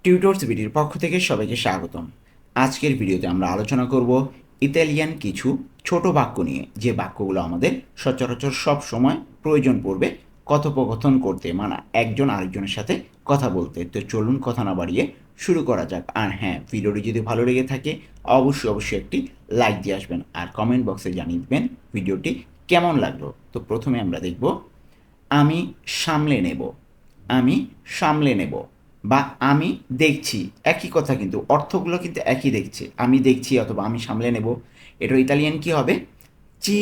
Tutors বিডির পক্ষ থেকে সবাইকে স্বাগতম। আজকের ভিডিওতে আমরা আলোচনা করব ইতালিয়ান কিছু ছোট বাক্য নিয়ে, যে বাক্যগুলো আমাদের সচরাচর সব সময় প্রয়োজন পড়বে কথোপকথন করতে, মানে একজন আরেকজনের সাথে কথা বলতে। তো চলুন কথা না বাড়িয়ে শুরু করা যাক। আর হ্যাঁ, ভিডিওটি যদি ভালো লেগে থাকে অবশ্যই একটি লাইক দিয়ে আসবেন আর কমেন্ট বক্সে জানিয়ে দেবেন ভিডিওটি কেমন লাগলো। তো প্রথমে আমরা দেখব আমি সামলে নেব। আমি সামলে নেব বা আমি দেখছি, একই কথা কিন্তু অর্থগুলো কিন্তু একই দেখছে। আমি দেখছি অথবা আমি সামলে নেব, এটা ইতালিয়ান কি হবে? চি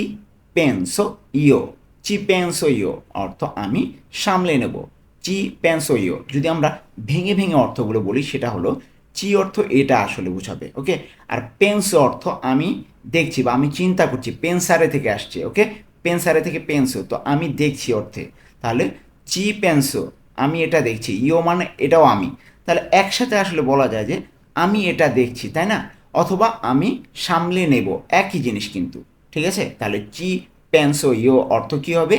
পেনসো ইও। চি পেনসো ইও অর্থ আমি সামলে নেব। চি পেনসো ইও যদি আমরা ভেঙে ভেঙে অর্থগুলো বলি সেটা হলো চি অর্থ এটা আসলে বোঝাবে, ওকে। আর পেনসো অর্থ আমি দেখছি বা আমি চিন্তা করছি, পেনসারে থেকে আসছে, ওকে। পেনসারে থেকে পেনসো, তো আমি দেখছি অর্থে। তাহলে চি পেনসো, আমি এটা দেখছি, ইও মানে এটাও আমি। তাহলে একসাথে আসলে বলা যায় যে আমি এটা দেখছি, তাই না? অথবা আমি সামলে নেব, একই জিনিস কিন্তু, ঠিক আছে। তাহলে চি পেনসো ইও অর্থ কী হবে?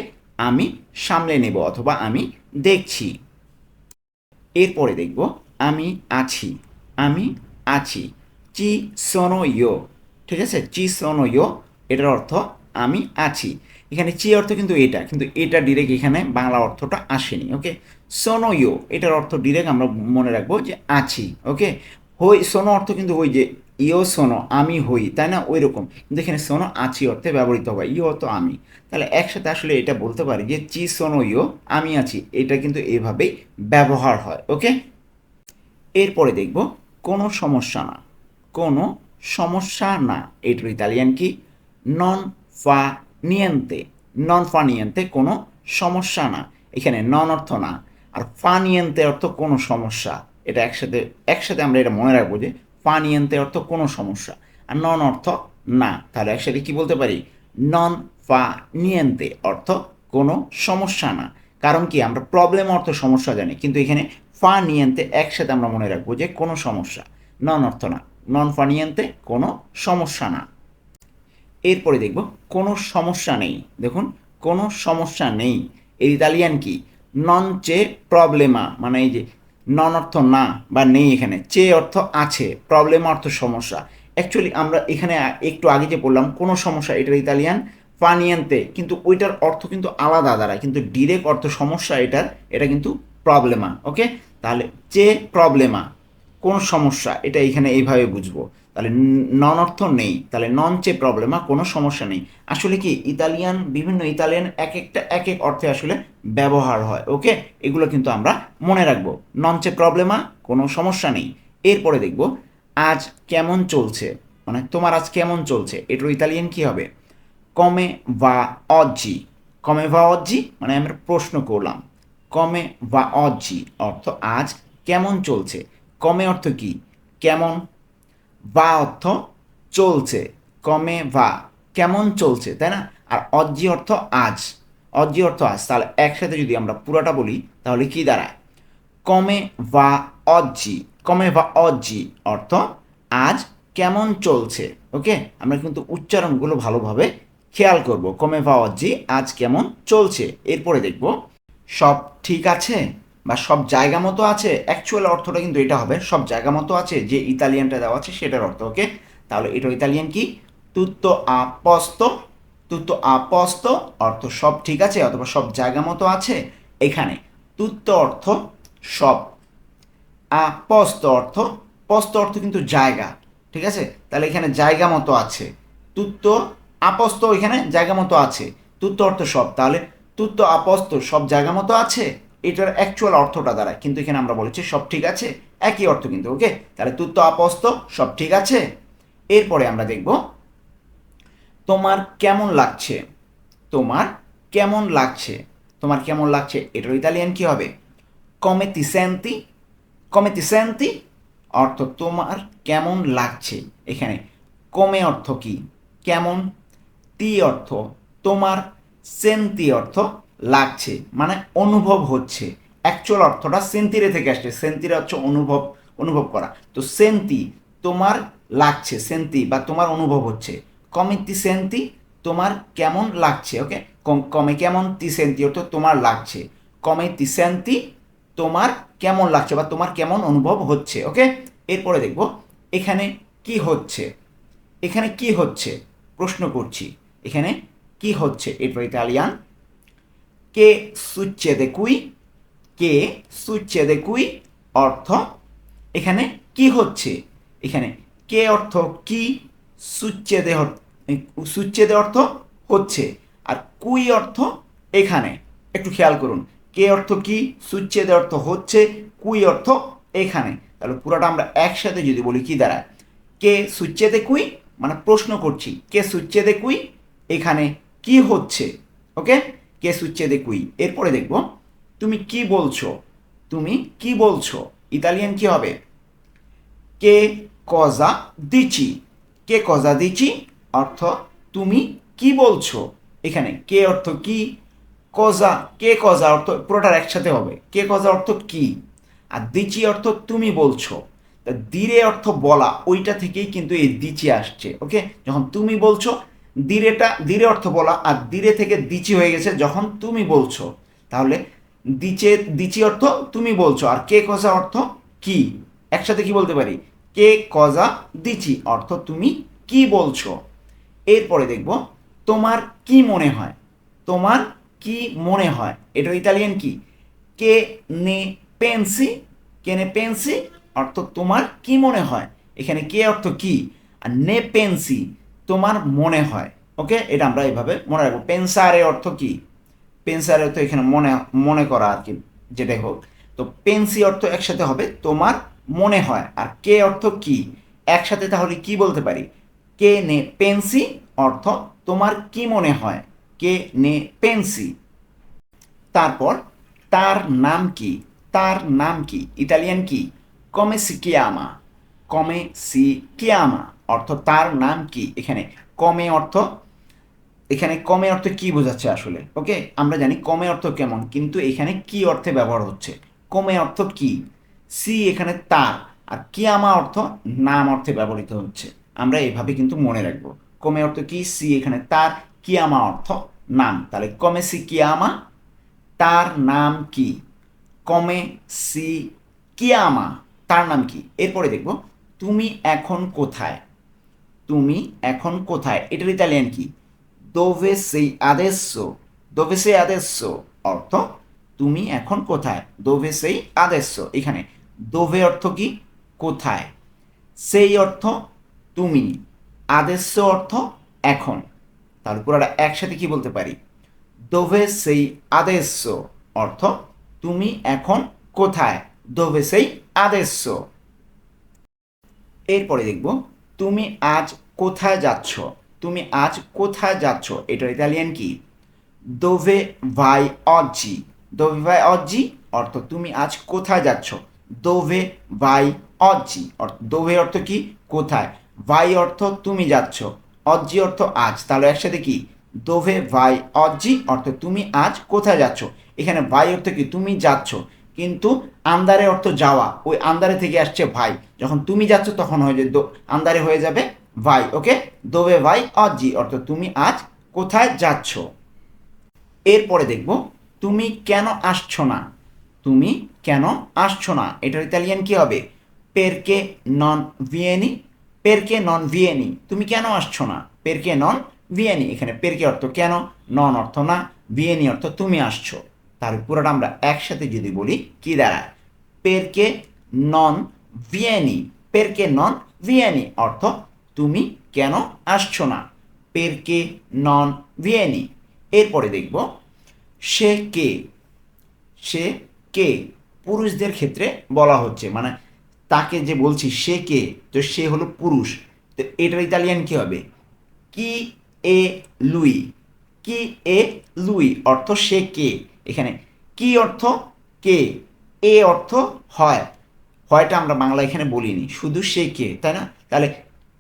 আমি সামলে নেব অথবা আমি দেখছি। এরপরে দেখব আমি আছি। আমি আছি, চি সোনো ইও, ঠিক আছে। চি সোনো ইও এটার অর্থ আমি আছি। এখানে চি অর্থ কিন্তু এটা, কিন্তু এটা ডিরেক্ট এখানে বাংলা অর্থটা আসেনি, ওকে। সোনো ইও এটার অর্থ ডিরেক্ট আমরা মনে রাখবো যে আছি, ওকে। হই সোনো অর্থ কিন্তু ওই যে ইও সোনো আমি হই, তাই না? ওই রকম, কিন্তু এখানে সোনো আছি অর্থে ব্যবহৃত হয়, ইও অর্থ আমি। তাহলে একসাথে আসলে এটা বলতে পারি যে চি সোনো ইও আমি আছি, এটা কিন্তু এভাবেই ব্যবহার হয়, ওকে। এরপরে দেখব কোনো সমস্যা না। কোনো সমস্যা না, এটার ইতালিয়ান কি? নন ফা নিয়েন্তে। নন ফা নিয়েন্তে, কোনো সমস্যা না। এখানে নন অর্থ না, আর ফা নিয়েন্তে অর্থ কোনো সমস্যা। এটা একসাথে একসাথে আমরা এটা মনে রাখবো যে ফা নিয়েন্তে অর্থ কোনো সমস্যা, আর নন অর্থ না। তাহলে একসাথে কি বলতে পারি? নন ফা নিয়েন্তে অর্থ কোনো সমস্যা না। কারণ কি, আমরা প্রবলেম অর্থ সমস্যা জানি, কিন্তু এখানে ফা নিয়েন্তে একসাথে আমরা মনে রাখবো যে কোনো সমস্যা, নন অর্থ না। নন ফা নিয়েন্তে কোনো সমস্যা না। এরপরে দেখব কোনো সমস্যা নেই। দেখুন, কোনো সমস্যা নেই এর ইতালিয়ান কি? নন চে প্রবলেমা, মানে এই যে নন অর্থ না বা নেই, এখানে চে অর্থ আছে, প্রবলেম অর্থ সমস্যা। অ্যাকচুয়ালি আমরা এখানে একটু আগে যে বললাম কোনো সমস্যা, এটার ইতালিয়ান ফানিয়েন্তে, কিন্তু ওইটার অর্থ কিন্তু আলাদা দ্বারা, কিন্তু ডিরেক্ট অর্থ সমস্যা এটার, এটা কিন্তু প্রবলেমা, ওকে। তাহলে চে প্রবলেমা কোন সমস্যা, এটা এখানে এইভাবে বুঝবো। তাহলে নন অর্থ নেই, তাহলে নন চে প্রবলেমা কোনো সমস্যা নেই। আসলে কি ইতালিয়ান, বিভিন্ন ইতালিয়ান এক একটা এক এক অর্থে আসলে ব্যবহার হয়, ওকে। এগুলো কিন্তু আমরা মনে রাখবো। নন চে প্রবলেমা কোনো সমস্যা নেই। এরপরে দেখব আজ কেমন চলছে, মানে তোমার আজ কেমন চলছে, এটার ইতালিয়ান কি হবে? কমে va oggi। কমে va oggi মানে আমরা প্রশ্ন করলাম, কমে va oggi অর্থ আজ কেমন চলছে। কমে অর্থ কি? কেমন। va অর্থ চলছে, কমে va কেমন চলছে, তাই না? আর oggi অর্থ আজ, oggi অর্থ আজ। তাহলে একসাথে যদি আমরা পুরোটা বলি তাহলে কি দাঁড়ায়? কমে va oggi। কমে va oggi অর্থ আজ কেমন চলছে, ওকে। আমরা কিন্তু উচ্চারণগুলো ভালোভাবে খেয়াল করব। কমে va oggi আজ কেমন চলছে। এরপরে দেখব সব ঠিক আছে বা সব জায়গা মতো আছে, অ্যাকচুয়াল অর্থটা কিন্তু এটা হবে সব জায়গা মতো আছে, যে ইতালিয়ানটা দেওয়া আছে সেটার অর্থ, ওকে। তাহলে এটা ইতালিয়ান কি? তুত্তো আ পস্তো। তুত্তো আ পস্তো অর্থ সব ঠিক আছে অথবা সব জায়গা মতো আছে। এখানে তুত্তো অর্থ সব, পস্ত অর্থ, পস্ত অর্থ কিন্তু জায়গা, ঠিক আছে। তাহলে এখানে জায়গা মতো আছে, তুত্ত আপস্ত এখানে জায়গা মতো আছে, তুত্ত অর্থ সব। তাহলে তুত্ত আপস্ত সব জায়গা মতো আছে, এটার অ্যাকচুয়াল অর্থটা দ্বারা, কিন্তু এখানে আমরা বলেছি সব ঠিক আছে, একই অর্থ কিন্তু, ওকে। তাহলে তুত্ত আপস্ত সব ঠিক আছে। এরপরে আমরা দেখব তোমার কেমন লাগছে। তোমার কেমন লাগছে, তোমার কেমন লাগছে এটার ইতালিয়ান কি হবে? come ti senti। come ti senti অর্থ তোমার কেমন লাগছে। এখানে কমে অর্থ কি? কেমন। তি অর্থ তোমার, সেন্তি অর্থ লাগছে মানে অনুভব হচ্ছে। অ্যাকচুয়াল অর্থটা সেন্তিরে থেকে আসছে, সেন্তিরে হচ্ছে অনুভব, অনুভব করা। তো সেন্তি তোমার লাগছে, সেন্তি বা তোমার অনুভব হচ্ছে। কমে তি সেন্তি তোমার কেমন লাগছে, ওকে। কমে কেমন তি সেন্তি অর্থ তোমার লাগছে। কমে তি সেন্তি তোমার কেমন লাগছে বা তোমার কেমন অনুভব হচ্ছে। ওকে, এরপরে দেখব এখানে কি হচ্ছে, এখানে কি হচ্ছে প্রশ্ন করছি, এখানে কি হচ্ছে। এরপর ইতালিয়ান কে সুccede qui, কে সুccede qui অর্থ এখানে কি হচ্ছে, এখানে কে অর্থ কি, সুচ্ছেদে সুচ্ছেদে অর্থ হচ্ছে, আর কুই অর্থ এখানে। একটু খেয়াল করুন, কে অর্থ কি, সুচ্ছেদে অর্থ হচ্ছে, কুই অর্থ এখানে। তাহলে পুরোটা আমরা একসাথে যদি বলি কি দাঁড়ায়, কে সুচ্ছেদে কুই মানে প্রশ্ন করছি, কে সুচ্ছেদে কুই এখানে কি হচ্ছে। ওকে, কে সুচ্ছেদে কুই। এরপরে দেখব তুমি কি বলছো, তুমি কি বলছো, ইতালিয়ান কি হবে, কে কজা দিচি, কে কজা দিচি অর্থ তুমি কি বলছো। এখানে কে অর্থ কি, কজা কে কজা অর্থ পুরোটার একসাথে হবে, কে কজা অর্থ কি, আর দিচি অর্থ তুমি বলছো। দিরে অর্থ বলা, ওইটা থেকেই কিন্তু এই দিচি আসছে। ওকে, যখন তুমি বলছো দিরে অর্থ বলা, আর দিরে থেকে দিচি হয়ে গেছে যখন তুমি বলছো। তাহলে দিচি অর্থ তুমি বলছো, আর কে কজা অর্থ কি, একসাথে কি বলতে পারি, কে কজা দিচি অর্থ তুমি কি বলছো। এরপরে দেখব তোমার কি মনে হয়, তোমার কি মনে হয়, এটা ইতালিয়ান কি, কে নে পেন্সি, কে নে পেন্সি অর্থ তোমার কি মনে হয়। এখানে কে অর্থ কি, আর নে পেন্সি তোমার মনে হয়। ওকে, এটা আমরা এইভাবে মনে রাখবো। পেন্সারে অর্থ কি, পেন্সারে অর্থ এখানে মনে মনে করা আর কি, যেটাই হোক। তো পেন্সি অর্থ একসাথে হবে তোমার মনে হয়, আর কে অর্থ কি একসাথে, তাহলে কি বলতে পারি, কে নে পেন্সি অর্থ তোমার কি মনে হয়, কে নে পেন্সি। তারপর তার নাম কি, তার নাম কি, ইতালিয়ান কি, কমে সি চিয়ামা, কমে সি চিয়ামা অর্থ তার নাম কি। এখানে কমে অর্থ, এখানে কমে অর্থ কি বোঝাচ্ছে আসলে। ওকে, আমরা জানি কমে অর্থ কেমন, কিন্তু এখানে কি অর্থে ব্যবহার হচ্ছে, কমে অর্থ কি, সি এখানে তার, আর কিয়ামা অর্থ নাম অর্থে ব্যবহৃত হচ্ছে। আমরা এভাবে কিন্তু মনে রাখবো, কমে অর্থ কি, সি এখানে তার, কিয়ামা অর্থ নাম। তাহলে কমে সি কিয়ামা তার নাম কি, কমে সি কিয়ামা তার নাম কি। এরপরে দেখব তুমি এখন কোথায়, তুমি এখন কোথায়, এটার ইতালিয়ান কি, দোভে সেই আদেশো, দোভে সেই আদেশো অর্থ তুমি এখন কোথায়, দোভে সেই আদেশো। এখানে দোভে অর্থ কি, কোথায়, সেই অর্থ তুমি, আদেশ অর্থ এখন। তাহলে পুরোটা একসাথে কি বলতে পারি, দোভে সেই আদেশ অর্থ তুমি এখন কোথায়, দোভে সেই আদেশ। এরপরে দেখব তুমি আজ কোথায় যাচ্ছ, তুমি আজ কোথায় যাচ্ছ, এটার ইতালিয়ান কি, দোভে ভাই অজ্জি, দোভে ভাই অজ্জি অর্থ তুমি আজ কোথায় যাচ্ছ, দোভে ভাই অজ্জি অর্থ দোভে অর্থ কি, কোথায়, ভাই অর্থ তুমি যাচ্ছ, অজ্জি অর্থ আজ। তাহলে একসাথে কি, দোভে ভাই অজ্জি অর্থ তুমি আজ কোথায় যাচ্ছ। এখানে ভাই অর্থ কি, তুমি যাচ্ছ, কিন্তু আন্দারে অর্থ যাওয়া, ওই আন্দারে থেকে আসছে ভাই, যখন তুমি যাচ্ছ তখন হয়ে যাবে আন্দারে হয়ে যাবে ভাই। ওকে, দোবে ভাই অজ্জি অর্থ তুমি আজ কোথায় যাচ্ছ। এরপরে দেখব তুমি কেন আসছো না, তুমি কেন আসছো না, এটার ইতালিয়ান কি হবে, পেরকে নন ভিয়েনি, পেরকে নন ভিয়েনি তুমি কেন আসছো না, পেরকে নন ভিয়েনি। এখানে পেরকে অর্থ কেন, নন অর্থ না, ভিয়েনি অর্থ তুমি আসছো। তাহলে পুরোটা আমরা একসাথে যদি বলি কি দাঁড়ায়, পেরকে নন ভিয়েনি, পেরকে নন ভিয়েনি অর্থ তুমি কেন আসছো না, পেরকে নন ভিয়েনি। এরপরে দেখব সে কে, সে কে পুরুষদের ক্ষেত্রে বলা হচ্ছে, মানে তাকে যে বলছি সে কে, তো সে হলো পুরুষ। তো এটার ইতালিয়ান কি হবে, কি এ লুই, কি এ লুই অর্থ সে কে। এখানে কি অর্থ কে, এ অর্থ হয়, হয়টা আমরা বাংলা এখানে বলিনি, শুধু সে কে, তাই না। তাহলে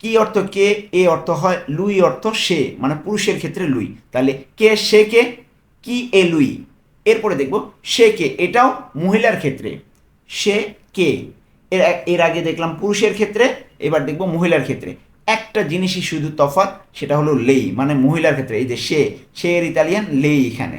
কি অর্থ কে, এ অর্থ হয়, লুই অর্থ সে, মানে পুরুষের ক্ষেত্রে লুই। তাহলে কে সে কে, কি এ লুই। এরপরে দেখব সে কে, এটাও মহিলার ক্ষেত্রে, সে কে। এর এর আগে দেখলাম পুরুষের ক্ষেত্রে, এবার দেখব মহিলার ক্ষেত্রে। একটা জিনিসই শুধু তফাৎ, সেটা হলো লেই, মানে মহিলার ক্ষেত্রে এই যে সে, সে এর ইতালিয়ান লেই, এখানে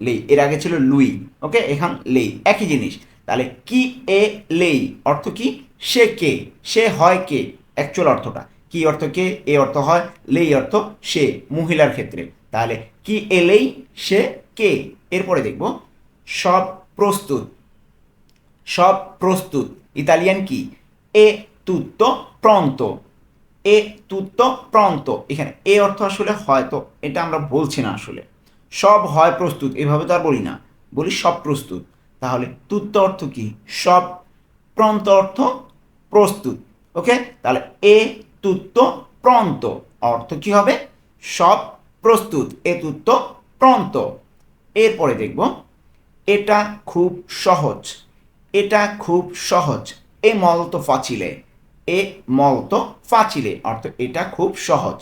লেই, এর আগে ছিল লুই। ওকে, এখন লেই, একই জিনিস। তাহলে কি এ লেই অর্থ কি? সে কে, সে হয় কে, অ্যাকচুয়াল অর্থটা কি অর্থ কে, এ অর্থ হয়, লেই অর্থ সে, মহিলার ক্ষেত্রে। তাহলে কি এলেই সে কে। এরপরে দেখব সব প্রস্তুত। সব প্রস্তুত ইতালিয়ান কি? এ তুত্তো প্রন্তো। এ তুত্তো প্রন্তো। এখানে এ অর্থ আসলে হয়তো এটা আমরা বলছি না, আসলে সব হয় প্রস্তুত এভাবে তো আর বলি না, বলি সব প্রস্তুত। তাহলে তুত্তো অর্থ কি? সব। প্রন্ত অর্থ প্রস্তুত। ওকে, তাহলে এ তুত্তো প্রন্ত অর্থ কি হবে? সব প্রস্তুত, এ তুত্তো প্রন্ত। এরপরে দেখব এটা খুব সহজ। এটা খুব সহজ, এ মলতো ফাচিলে। এ মলতো ফাচিলে অর্থ এটা খুব সহজ।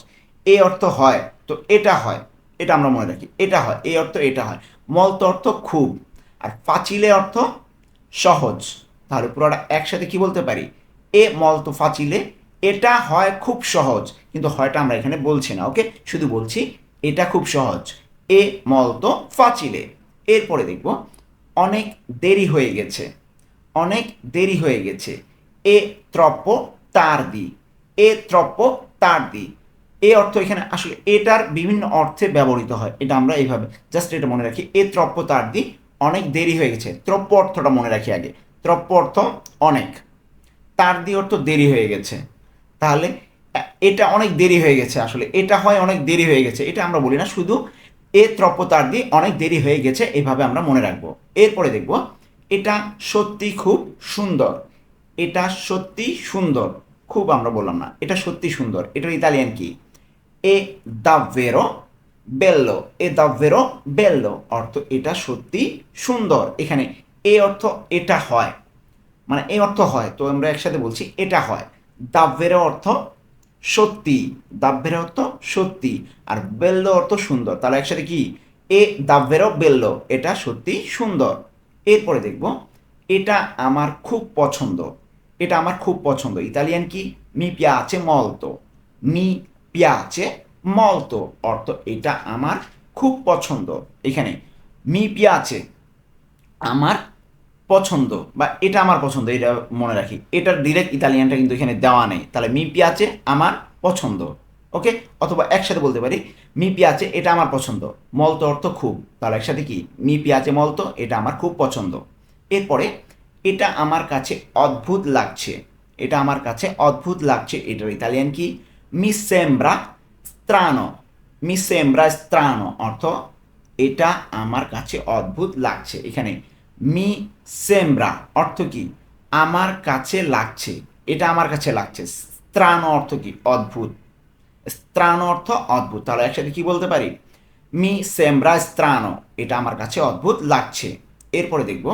এ অর্থ হয়, তো এটা হয়, এটা আমরা মনে রাখি, এটা হয়, এ অর্থ এটা হয়। মলতো অর্থ খুব, আর ফাচিলে অর্থ সহজ। তাহলে পুরোটা একসাথে কি বলতে পারি? এ মলতো ফাচিলে, এটা হয় খুব সহজ, কিন্তু হয়টা আমরা এখানে বলছি না। ওকে, শুধু বলছি এটা খুব সহজ, এ মলতো ফাচিলে। এরপরে দেখব অনেক দেরি হয়ে গেছে। অনেক দেরি হয়ে গেছে, এ ত্রপ্পো তার্দি। এ ত্রপ্পো তার্দি। এ অর্থ এখানে আসলে এটার বিভিন্ন অর্থে ব্যবহৃত হয়, এটা আমরা এইভাবে জাস্ট এটা মনে রাখি, এ ত্রপ্পো তার্দি, অনেক দেরি হয়ে গেছে। ত্রপ্প অর্থটা মনে রাখি আগে, ত্রপ্প অর্থ অনেক, তার্দি অর্থ দেরি হয়ে গেছে। তাহলে এটা অনেক দেরি হয়ে গেছে, আসলে এটা হয় অনেক দেরি হয়ে গেছে, এটা আমরা বলি না, শুধু এ ত্রপ্প তার্দি, অনেক দেরি হয়ে গেছে, এভাবে আমরা মনে রাখবো। এরপরে দেখব এটা সত্যি খুব সুন্দর। এটা সত্যি সুন্দর, খুব আমরা বললাম না, এটা সত্যি সুন্দর, এটার ইতালিয়ান কি? এ দাভেরো বেল্লো। এ দাভেরো বেল্লো অর্থ এটা সত্যি সুন্দর। এখানে এ অর্থ এটা হয়, মানে এই অর্থ হয়, তো আমরা একসাথে বলছি এটা হয়। দাভেরো অর্থ সত্যি, দাভেরো অর্থ সত্যি, আর বেল্লো অর্থ সুন্দর, তাহলে একসাথে কি? এ দাভেরো বেল্লো, এটা সত্যি সুন্দর। এরপরে দেখব এটা আমার খুব পছন্দ। এটা আমার খুব পছন্দ ইতালিয়ান কি? মি পিয়াচে মলতো। মি পিয়াচে মলতো অর্থ এটা আমার খুব পছন্দ। এখানে মি পিয়াচে আমার পছন্দ, বা এটা আমার পছন্দ, এটা মনে রাখি, এটার ডিরেক্ট ইতালিয়ানটা কিন্তু এখানে দেওয়া নেই। তাহলে মি পিয়াচে আমার পছন্দ। ওকে, অথবা একসাথে বলতে পারি মি পিয়াচে এটা আমার পছন্দ, মলতো অর্থ খুব, তাহলে একসাথে কি? মি পিয়াচে মলতো, এটা আমার খুব পছন্দ। এরপরে এটা আমার কাছে অদ্ভুত লাগছে। এটা আমার কাছে অদ্ভুত লাগছে, এটার ইতালিয়ান কি? মি সেম্ব্রা স্ত্রানো। মি সেম্ব্রা স্ত্রানো অর্থ এটা আমার কাছে অদ্ভুত লাগছে। এখানে মি সেম্ব্রা অর্থ কি? আমার কাছে লাগছে, এটা আমার কাছে লাগছে। স্ত্রানো অর্থ কি? অদ্ভুত। স্ত্রানো অর্থ অদ্ভুত, তাহলে একসাথে কি বলতে পারি? মি সেম্ব্রা স্ত্রানো, এটা আমার কাছে অদ্ভুত লাগছে। এরপরে দেখব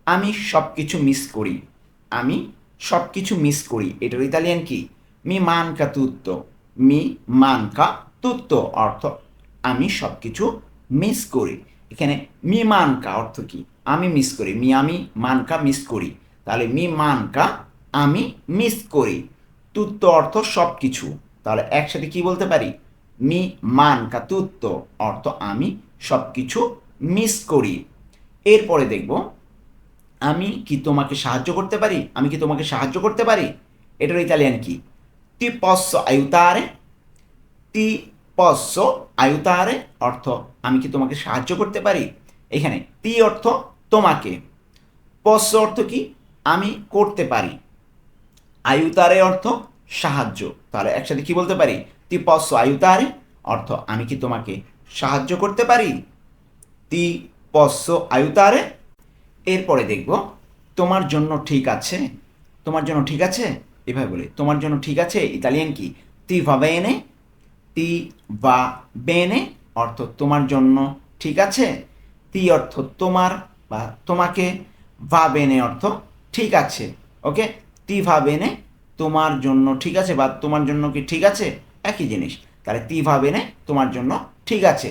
আমি সব কিছু মিস করি। আমি সব কিছু মিস করি, এটার ইতালিয়ান কি? মি মানকা তুত্তো। মি মানকা তুত্তো অর্থ আমি সব কিছু মিস করি। এখানে মি মানকা অর্থ কি? আমি মিস করি, মি আমি, মানকা মিস করি, তাহলে মি মানকা আমি মিস করি। তুত্তো অর্থ সব কিছু, তাহলে একসাথে কি বলতে পারি? মি মানকা তুত্তো অর্থ আমি সব কিছু মিস করি। এরপরে দেখব আমি কি তোমাকে সাহায্য করতে পারি? আমি কি তোমাকে সাহায্য করতে পারি, এটার ইতালিয়ান কি? তি পসো আইউতারে। তি পসো আইউতারে অর্থ আমি কি তোমাকে সাহায্য করতে পারি। এখানে তি অর্থ তোমাকে, পসো অর্থ কি? আমি করতে পারি, আয়ুতারে অর্থ সাহায্য, তাহলে একসাথে কি বলতে পারি? তি পসো আয়ুতারে অর্থ আমি কি তোমাকে সাহায্য করতে পারি। তি পসো আয়ুতারে। এরপরে দেখব তোমার জন্য ঠিক আছে। তোমার জন্য ঠিক আছে, এভাবে বলি, তোমার জন্য ঠিক আছে ইতালিয়ান কি? তি ভা বেনে। তি ভা বেনে অর্থ তোমার জন্য ঠিক আছে। তি অর্থ তোমার বা তোমাকে, ভা বেনে অর্থ ঠিক আছে। ওকে, তি ভা বেনে তোমার জন্য ঠিক আছে, বা তোমার জন্য কি ঠিক আছে, একই জিনিস। তাহলে তি ভা বেনে তোমার জন্য ঠিক আছে।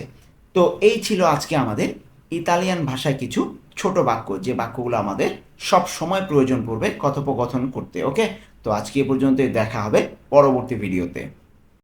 তো এই ছিল আজকে আমাদের ইতালিয়ান ভাষায় কিছু ছোট বাক্য, যে বাক্যগুলো আমাদের সব সময় প্রয়োজন পড়বে কথোপকথন করতে। ওকে, তো আজকে এ পর্যন্তই, দেখা হবে পরবর্তী ভিডিওতে।